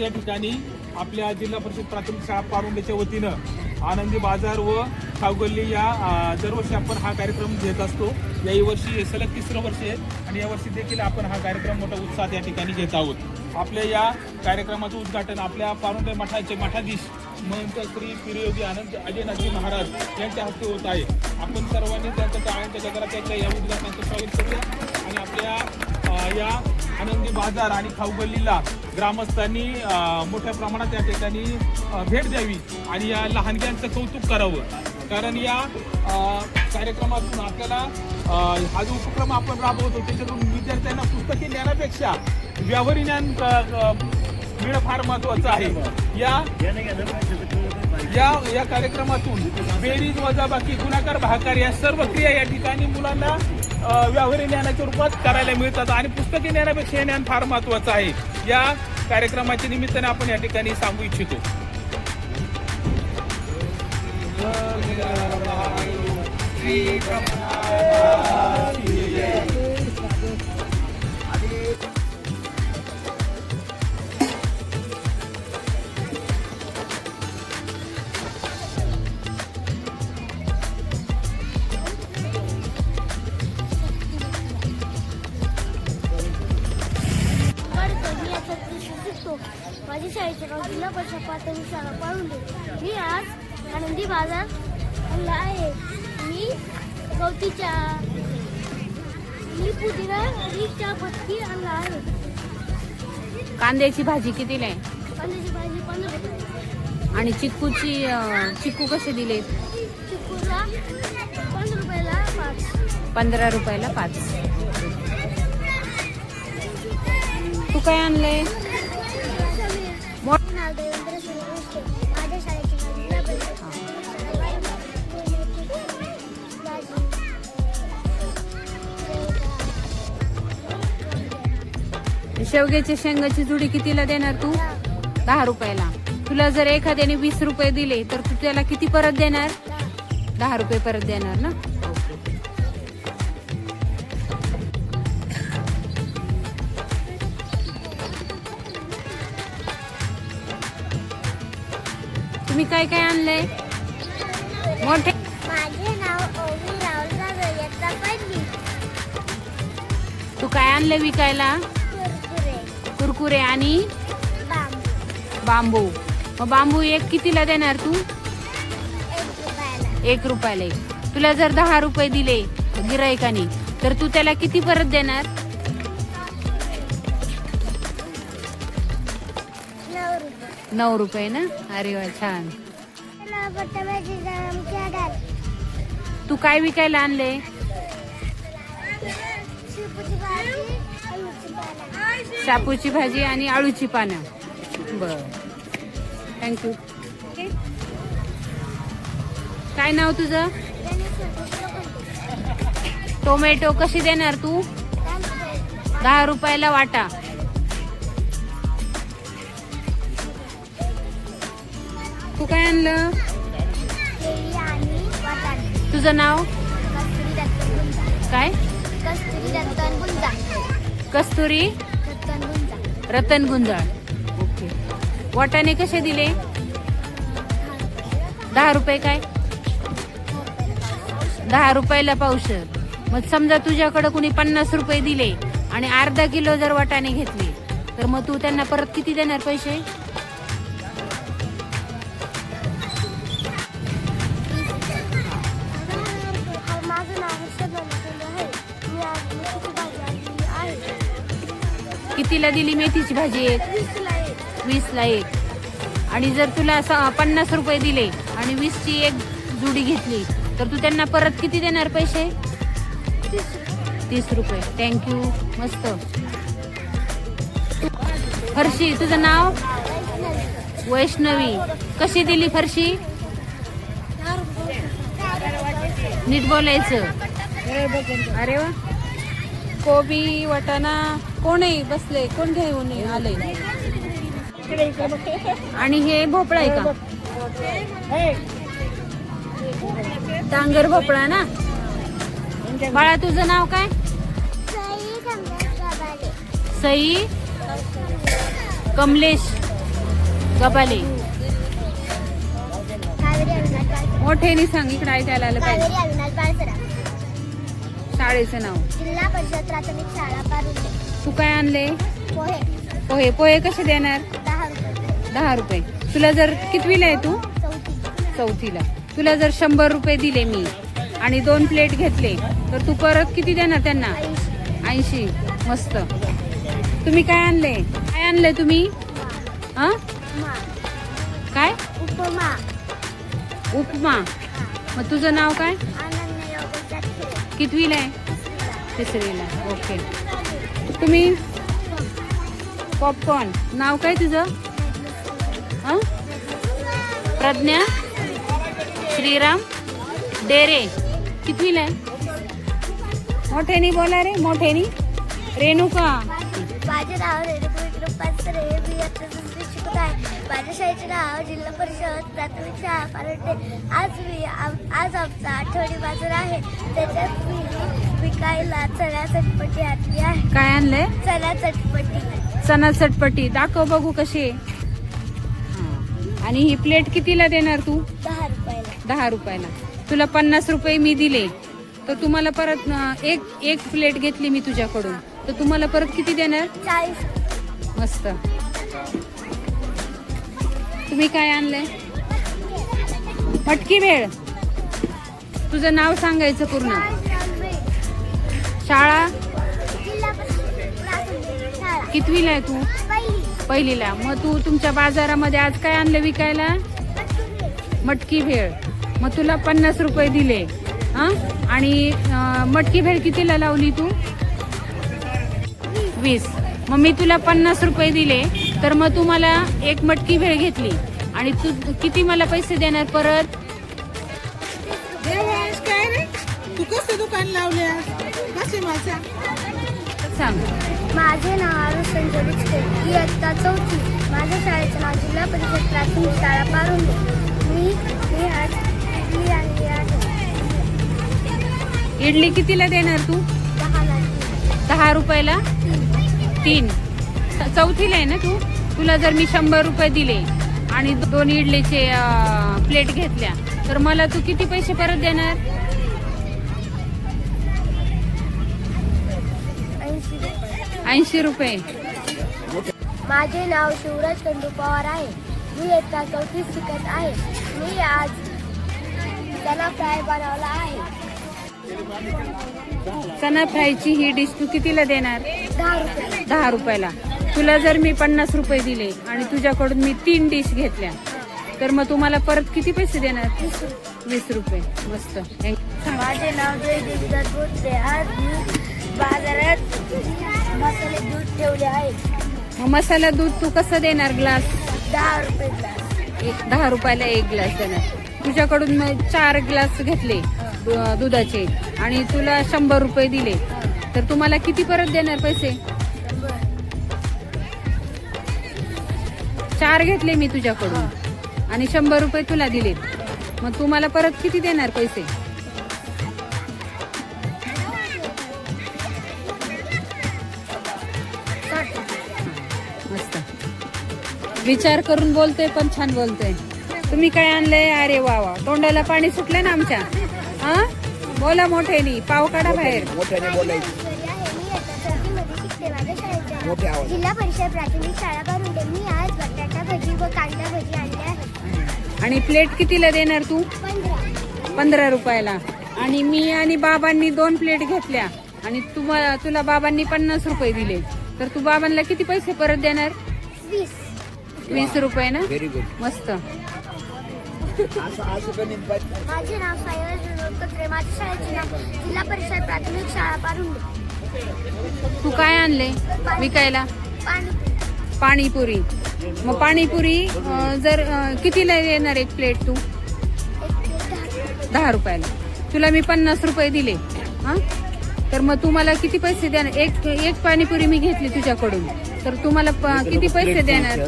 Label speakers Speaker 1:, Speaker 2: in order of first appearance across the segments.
Speaker 1: या ठिकाणी आपल्या जिल्हा परिषद प्राथमिक शाळा पारुंडेच्या वतीनं आनंदी बाजार व खावगल्ली या दरवर्षी आपण हा कार्यक्रम घेत असतो। याही वर्षी हे सलग 3रं वर्ष आहे आणि यावर्षी देखील आपण हा कार्यक्रम मोठ्या उत्साहात या ठिकाणी घेत आहोत। आपल्या या कार्यक्रमाचं उद्घाटन आपल्या पारुंडे मठाचे मठाधीश महंत श्री पिरयोगी आनंद अजयनाथजी महाराज यांच्या हस्ते होत आहे। आपण सर्वांनी त्यांच्या टाळ्यांच्या गजरात त्यांच्या या उद्घाटनाचं स्वागत करूया आणि आपल्या या आनंदी बाजार आणि खाऊगल्लीला ग्रामस्थांनी मोठ्या प्रमाणात या ठिकाणी भेट द्यावी आणि या लहानग्यांचं कौतुक करावं। कारण या कार्यक्रमातून आपल्याला हा जो उपक्रम आपण राबवतो त्याच्यातून विद्यार्थ्यांना पुस्तकी ज्ञानापेक्षा व्यावहारिक ज्ञान मिळणं फार महत्त्वाचं आहे। या कार्यक्रमातून बेरीज वजाबाकी गुणाकार भागाकार या सर्व क्रिया या ठिकाणी मुलांना व्यावहारिक ज्ञानाच्या रूपात करायला मिळतात आणि पुस्तकी ज्ञानापेक्षा हे ज्ञान फार महत्त्वाचं आहे। या कार्यक्रमाच्या निमित्ताने आपण या ठिकाणी सांगू इच्छितो।
Speaker 2: माझी शाळेचे गाव जिल्हा परिषद प्राथमिक शाळा पारुंडे। मी आज आनंदी बाजार आणला आहे। मी गवतीच्या पुदिना आणि चहापत्ती आणला आहे।
Speaker 3: कांद्याची भाजी कितीला आहे?
Speaker 2: कांद्याची भाजी 15 रुपये।
Speaker 3: आणि चिक्कू कसे दिले?
Speaker 2: चिक्कूला 15 रुपयाला 5।
Speaker 3: 15 रुपयाला 5। तू काय आणलंय?
Speaker 2: माझ्या शाळेची जिल्हा परिषद
Speaker 3: शेवग्याच्या शेंगाची जुडी कितीला देणार तू? 10 रुपयाला। तुला जर एखाद्याने 20 रुपये दिले तर तू त्याला किती परत देणार? 10 रुपये परत देणार ना? तुम्ही काय काय आणलंय? मोठे
Speaker 2: माझे नाव ओवी राहुल जाधव याचा पहिली।
Speaker 3: तू काय आणलंय विकायला? कुरकुरे आणि बांबू। मग बांबू एक कितीला देणार तू? 1 रुपयाला एक। तुला जर 10 रुपये दिले गिरायकाने तर तू त्याला किती परत देणार? 9 रुपये ना? अरे वा, छान। तू काय विकायला आणले? शापूची भाजी आणि आळूची पानं। बर, थँक्यू। काय नाव तुझं? टोमॅटो कशी देणार तू? 10 रुपयाला वाटा। तू काय आणलं? तुझं नाव काय? कस्तुरी रतन गुंजाळ। ओके। वाटाणे कसे दिले? 10 रुपये काय? 10 रुपयाला पावशर। मग समजा तुझ्याकडे कुणी 50 रुपये दिले आणि अर्धा किलो जर वाटाणे घेतले तर मग तू त्यांना परत किती देणार पैसे? कितीला दिली मेथीची भाजी? 20ला एक। आणि जर तुला 50 रुपये दिले आणि 20ची एक जुडी घेतली तर तू त्यांना परत किती देणार पैसे? 30 रुपये। थँक्यू, मस्त। फरशी, तुझं नाव? वैष्णवी। कशी दिली फरशी? नीट बोलायचं। अरे वा। कोबी वाटाणा कोण आहे बसले? कोण घेऊन आले? आणि हे भोपळा आहे का? डांगर भोपळा ना? बाळा तुझं नाव काय? सई कमलेश गबाले.
Speaker 2: कावेरी अविनाश बाळसरा.
Speaker 3: मोठ्याने सांग, इकडे ऐकायला आलं पाहिजे.
Speaker 2: कावेरी अविनाश बाळसरा.
Speaker 3: शाळेचं नाव.
Speaker 2: जिल्हा परिषद प्राथमिक शाळा पारुंडे.
Speaker 3: तू काय आणले?
Speaker 2: पोहे
Speaker 3: पोहे. पोहे कसे देणार?
Speaker 2: 10 रुपये.
Speaker 3: 10 रुपये. तुला जर कितवीला आहे तू? चौथीला. तुला जर 100 रुपये दिले मी आणि 2 प्लेट घेतले तर तू परत किती देणार त्यांना? 80. मस्त. तुम्ही काय आणले? काय आणले तुम्ही? हा
Speaker 2: उपमा.
Speaker 3: काय?
Speaker 2: उपमा.
Speaker 3: उपमा. मग तुझं नाव काय?
Speaker 2: अनन्या योगेश जाटके.
Speaker 3: कितवीला आहे? 3रीला. ओके. तुम्ही? पॉपकॉर्न. नाव काय तुझं? हा प्रज्ञा श्रीराम डेरे. कितवीला आहे? मोठ्यानी बोला रे, मोठ्यानी. रेणुका.
Speaker 2: माझे नाव रेणुका विक्रम पाचरे. मी आता 2री शिकत आहे. माझ्या शाळेचे नाव जिल्हा परिषद प्राथमिक शाळा पारुंडे. आज आमचा आठवडी बाजार आहे. त्याच्यात मी विकायला चणा चटपटी आणली आहे.
Speaker 3: काय आणलंय?
Speaker 2: चणा चटपटी.
Speaker 3: चणा चटपटी. दाखव बघू कशी आहे. हा. आणि ही प्लेट कितीला देणार तू?
Speaker 2: 10 रुपयाला.
Speaker 3: 10 रुपयाला. तुला 50 रुपये मी दिले तर तुम्हाला परत एक प्लेट घेतली मी तुझ्याकडून तर तुम्हाला परत किती देणार?
Speaker 2: 40.
Speaker 3: मस्त. तुम्ही काय आणलंय? मटकी भेळ. तुझं नाव सांगायचं पूर्ण. शाळा
Speaker 2: जिल्हा परिषद प्राथमिक शाळा.
Speaker 3: कितवीला आहे तू?
Speaker 2: पहिली.
Speaker 3: पहिलीला. मग तू तुमच्या बाजारामध्ये आज काय आणलं विकायला? मटकी भेळ. मग तुला 50 रुपये दिले. हा आणि मटकी भेळ कितीला लावली तू? 20. मग मी तुला 50 रुपये दिले तर मग तू मला एक मटकी भेळ घेतली आणि तू किती मला पैसे देणार परत?
Speaker 4: काय रे तू कसं दुकान लावले कसे माझा
Speaker 3: सांग.
Speaker 2: माझे नाव आरुष संजय बिचके. इयत्ता 4थी. माझ्या शाळेचं नाव जिल्हा परिषद प्राथमिक शाळा पारुंडे. मी आज इडली आणली आहे.
Speaker 3: इडली कितीला देणार तू? 10 रुपयाला 3. चौथीला आहे ना तू? तुला जर मी 100 रुपये दिले आणि 2 इडलीचे प्लेट घेतल्या तर मला तू किती पैसे परत देणार? 80 रुपये.
Speaker 2: माझे नाव शिवराज चंदू पवार आहे. मी इयत्ता 4थी शिकत आहे. मी आज चणा फ्राय बनवला आहे.
Speaker 3: चणा फ्रायची ही डिश तू कितीला देणार?
Speaker 2: 10 रुपये.
Speaker 3: 10 रुपयाला. तुला जर मी 50 रुपये दिले आणि तुझ्याकडून मी 3 डिश घेतल्या तर मग तुम्हाला परत किती पैसे देणार? 20 रुपये. मस्त.
Speaker 2: माझे नाव जयदेवी दत्त. आज मी बाजारात मसाले दूध ठेवले आहे.
Speaker 3: मग मसाला दूध तू कसं देणार? ग्लास?
Speaker 2: 10 रुपये ग्लास.
Speaker 3: 10 रुपयाला 1 ग्लास देणार. तुझ्याकडून मग 4 ग्लास घेतले दुधाचे आणि तुला 100 रुपये दिले तर तुम्हाला किती परत देणार पैसे? 4 घेतले मी तुझ्याकडून आणि 100 रुपये तुला दिले मग तुम्हाला परत किती देणार पैसे? मस्त. विचार करून बोलतोय पण छान बोलतोय. तुम्ही काय आणलंय? अरे वा वा. तोंडाला पाणी सुटलं ना आमच्या. हा बोला मोठ्यानी. पाव काढा बाहेर.
Speaker 2: जिल्हा परिषद प्राथमिक शाळा पारुंडे. मी आज बटाटा भजी व कांदा भजी आणली आहे.
Speaker 3: आणि प्लेट कितीला देणार तू? 15 रुपयाला. आणि मी आणि बाबांनी 2 प्लेट घेतल्या आणि तुला बाबांनी 50 रुपये दिले तर तू बाबांना किती पैसे परत देणार? 20 रुपये ना.
Speaker 4: Very good.
Speaker 3: मस्त.
Speaker 2: माझे नाव सायराज विनोद कत्रे. माझ्या शाळेचे नाव जिल्हा परिषद प्राथमिक शाळा पारुंडे.
Speaker 3: तू काय आणले विकायला? पाणीपुरी. मग पाणीपुरी जर कितीला देणार एक प्लेट तू? 10 रुपयाला. तुला मी 50 रुपये दिले हा तर मग तुम्हाला किती पैसे देणार? एक पाणीपुरी मी घेतली तुझ्याकडून तर तुम्हाला किती पैसे देणार?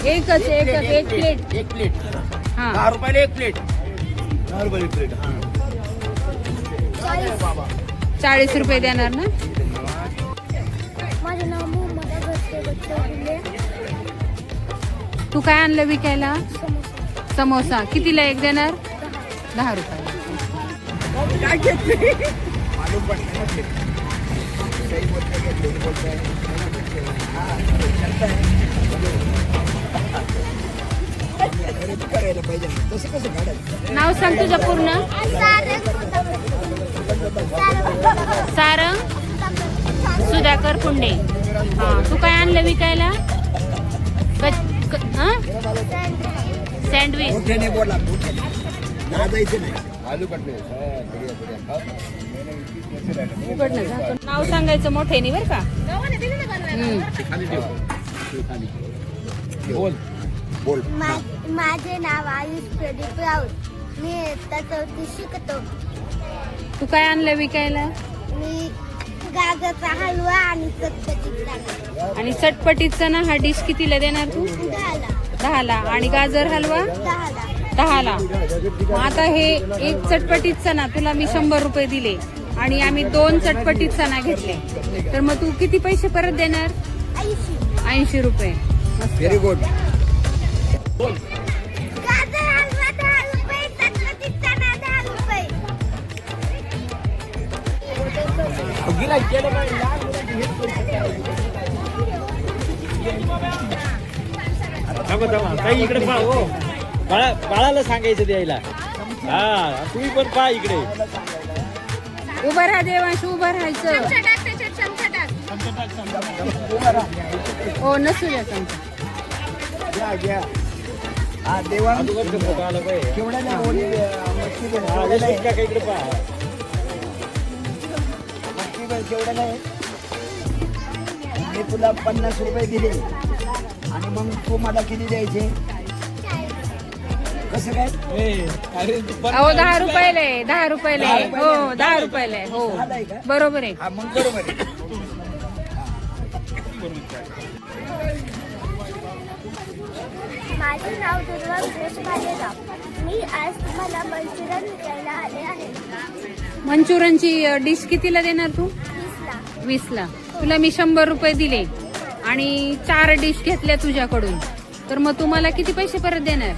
Speaker 3: एकच एक प्लेट. हा
Speaker 4: 10 रुपयाला 1 प्लेट. 10 रुपये 1 प्लेट.
Speaker 3: 40 रुपये देणार ना.
Speaker 2: माझे नाव मोहम्मद अगस्ते बच्चे.
Speaker 3: तू काय आणलं विकायला? समोसा. कितीला एक देणार? 10 रुपये. नाव सांग तुझं पूर्ण. सारंग सुधाकर पुंडे. हा, तू काय आणलं विकायला? सँडविच. नाव सांगायचं मोठ्याने बरं का.
Speaker 2: माझे नाव आयुष प्रदीप राऊत. मी इयत्ता 4थी शिकतो.
Speaker 3: तू काय आणलं विकायला?
Speaker 2: मी गाजरचा हलवा आणि चटपटीचा.
Speaker 3: आणि चटपटीचा ना हा डिश कितीला देणार तू? 10ला. आणि गाजर हलवा 10ला. आता हे एक चटपटीत चणा तुला मी 100 रुपये दिले आणि आम्ही 2 चटपटीत चणा घेतले, तर मग तू किती पैसे परत देणार? 80 रुपये.
Speaker 5: Very good.
Speaker 2: गाजर हलवा 10 रुपये, चटपटीत चणा 10 रुपये.
Speaker 6: काही इकडे पहा हो. बाळाला सांगायचं द्यायला. हा, तुम्ही पण पहा इकडे.
Speaker 3: उभं राहा देवांश, उभं राहायचं. हो नसू द्या चमचा.
Speaker 6: फोटो आला पाहिजे. इकडे पहा.
Speaker 5: मी तुला 50 रुपये दिले आणि मग तू मला किती द्यायचे? कसं काय?
Speaker 3: अहो 10 रुपयाला आहे. 10 रुपयाला आहे. हो 10 रुपयाला आहे. हो बरोबर आहे.
Speaker 5: हा, मग बरोबर आहे.
Speaker 2: माझे नाव दुर्वा सुरेश भालेराव. मी आज तुम्हाला मंचुरियन विकायला आले आहे.
Speaker 3: मंचुरियनची डिश कितीला देणार तू?
Speaker 2: 20ला.
Speaker 3: 20ला. तुला मी 100 रुपये दिले आणि 4 डिश घेतल्या तुझ्याकडून, तर मग तुम्हाला किती पैसे परत देणार?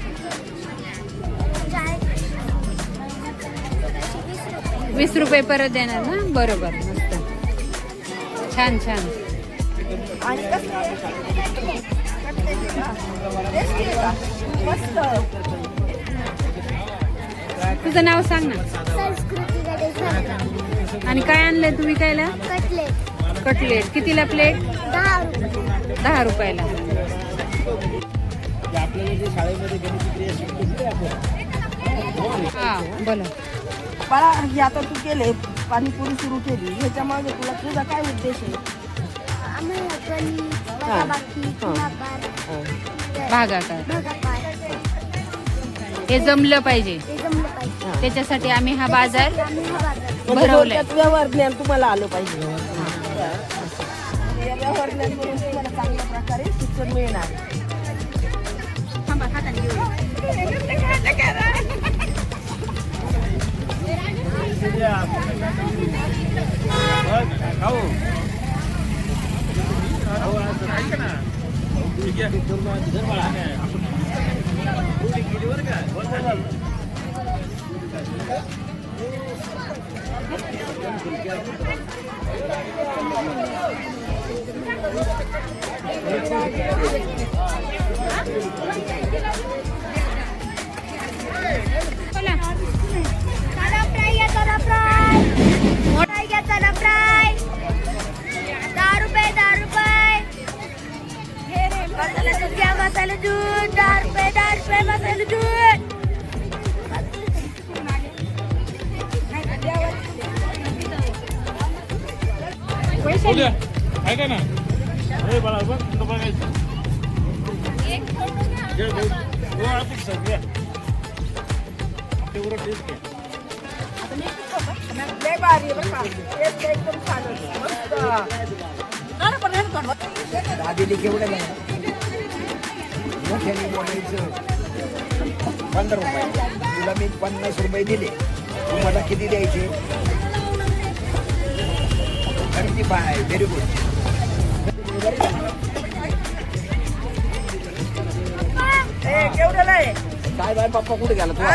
Speaker 3: 20 रुपये परत देणार ना. बरोबर. मस्त. छान छान. तुझं नाव सांग ना.
Speaker 2: संस्कृती गणेश भालेराव.
Speaker 3: आणि काय आणलंय तू विकायला?
Speaker 2: कटलेट.
Speaker 3: कटलेट. कितीला प्लेट?
Speaker 2: 10 रुपये.
Speaker 3: 10 रुपयाला.
Speaker 6: आपल्याला जे शाळेमध्ये गणित क्रिया शिकतो आपण.
Speaker 3: हा बोला.
Speaker 4: बाळा, हे आता तू केले पाणीपुरी सुरू केली, ह्याच्या मागे तुझा काय उद्देश आहे?
Speaker 2: आम्हाला गणित, वजाबाकी, गुणाकार,
Speaker 3: भागाकार
Speaker 2: भागाकार
Speaker 3: हे जमलं पाहिजे.
Speaker 2: हे जमलं पाहिजे.
Speaker 3: त्याच्यासाठी आम्ही हा बाजार
Speaker 2: आम्ही हा बाजार
Speaker 3: भरवलाय.
Speaker 4: थोडक्यात व्यवहार ज्ञान तुम्हाला आलं पाहिजे. या व्यवहार ज्ञान करून तुम्हाला चांगल्या प्रकारे शिक्षण मिळणार.
Speaker 3: थांबा, हाताने घेऊया. बोला.
Speaker 2: चना फ्राय घ्या, चना फ्राय. फ्राय घ्या, चना फ्राय. 10 रुपये, 10 रुपये. मसाला दूध घ्या, मसाला दूध. 10 रुपये, 10 रुपये मसाला दूध.
Speaker 1: बोलूया. ऐका ना. अरे बाळा बघ, तुला बघायचं. हो, आपण सगळ्या. तेवढं टेस्ट आहे.
Speaker 4: लय भारी आहे बरं का. टेस्ट एकदम छान होती. मस्त.
Speaker 5: दादीने केवढं नाही मोठ्याने बोलायचं. 15 रुपये तुला मी 50 रुपये दिले, तू मला किती द्यायचे? 35. Very good.
Speaker 4: केवढ्याला आहे
Speaker 5: काय बाय पप्पा कुठे गेला तुला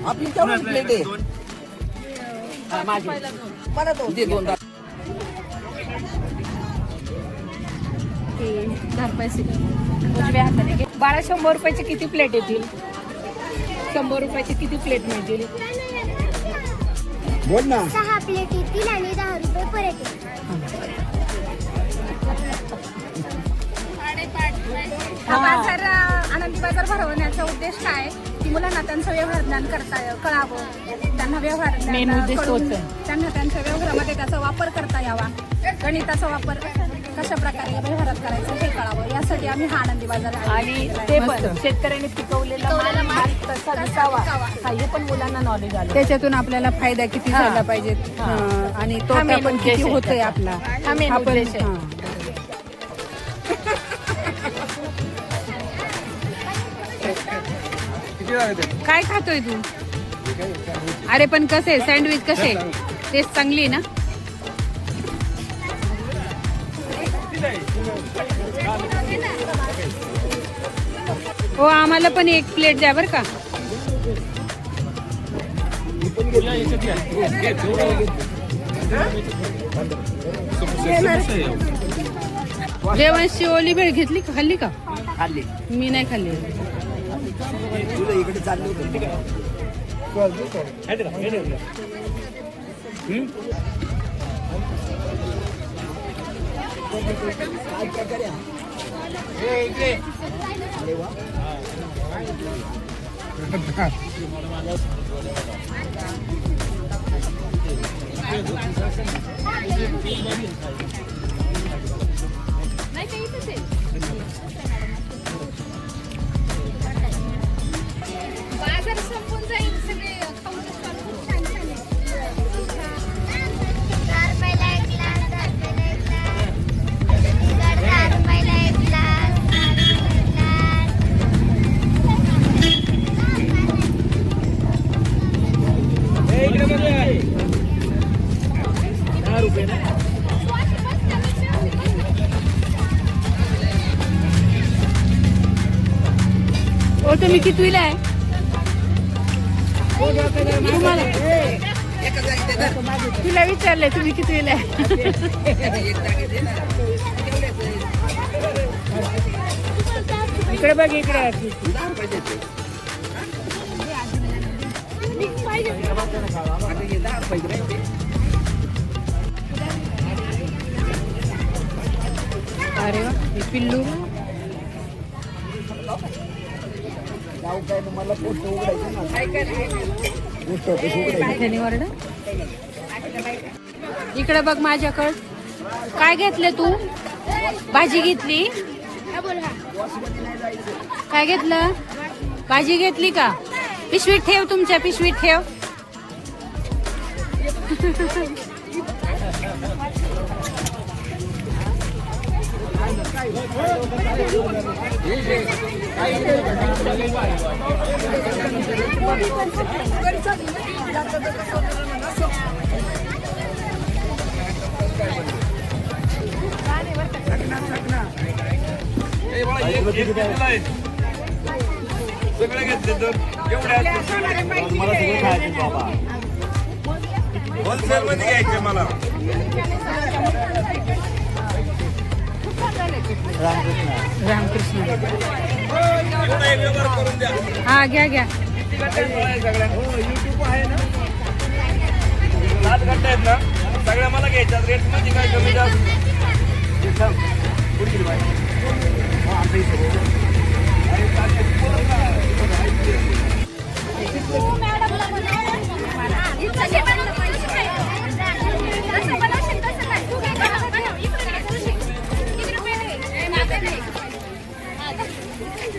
Speaker 5: आपली केवढी प्लेट आहे मला दोन दे दोन
Speaker 3: ते 10 पैसे उजव्या हाताने घे. बाळा 100 रुपयाची किती प्लेट येतील? 100 रुपयाची किती प्लेट मिळतील?
Speaker 5: बोल ना
Speaker 2: 6 प्लेट येतील आणि 10 रुपये परत येतील.
Speaker 3: हा बाजार आनंदी बाजार भरवण्याचा उद्देश काय की मुलांना त्यांचं व्यवहार ज्ञान करता कळावं, त्यांना व्यवहार ज्ञान कळून त्यांना त्यांच्या व्यवहारामध्ये त्याचा वापर करता यावा, गणिताचा वापर कशा प्रकारे व्यवहारात करायचा हे कळावं यासाठी आम्ही हा आनंदी बाजार आणि ते पण शेतकऱ्यांनी पिकवलेला माल कसा विकावा हे पण मुलांना नॉलेज आलं. त्याच्यातून आपल्याला फायदा किती झाला पाहिजे आणि तोटा पण किती होतोय आपला आपण काय खातोय तू? अरे पण कसे सँडविच कसे टेस्ट चांगली ना? हो आम्हाला पण एक प्लेट द्या बर का. जेवणची ओली भेळ घेतली का खाल्ली का?
Speaker 5: खाल्ली
Speaker 3: मी नाही खाल्ली.
Speaker 5: तुला इकडे चालले होते
Speaker 3: बाजार संपून जाईल सगळे खाऊन छान छान
Speaker 2: 10 रुपयाला 1 ग्लास, 10 रुपयाला 1 ग्लास, 10 रुपयाला 1 ग्लास.
Speaker 3: ओ तुम्ही कितवीला आहे? तुम्हाला तुला विचारलंय तुम्ही कितवीला आहे? इकडे बघ इकडे. अरे वा हे पिल्लू
Speaker 5: नाव काय मला पोस्ट उघडायचं ना पोस्ट ऑफिस उघडायचं
Speaker 3: वरड. इकडे बघ माझ्याकडं काय घेतलं तू? भाजी घेतली? काय घेतलं? भाजी घेतली का? पिशवीत ठेव, तुमच्या पिशवीत ठेव.
Speaker 1: सगळे घेतले तर
Speaker 6: मला सगळं खायचं बाबा.
Speaker 1: होलसेल मध्ये घ्यायचे मला.
Speaker 3: रामकृष्ण. हा घ्या घ्या.
Speaker 1: युट्यूब आहे ना 7 घंटे आहेत ना सगळ्या मला घ्यायच्या रेट मध्ये काय कमी जास्त.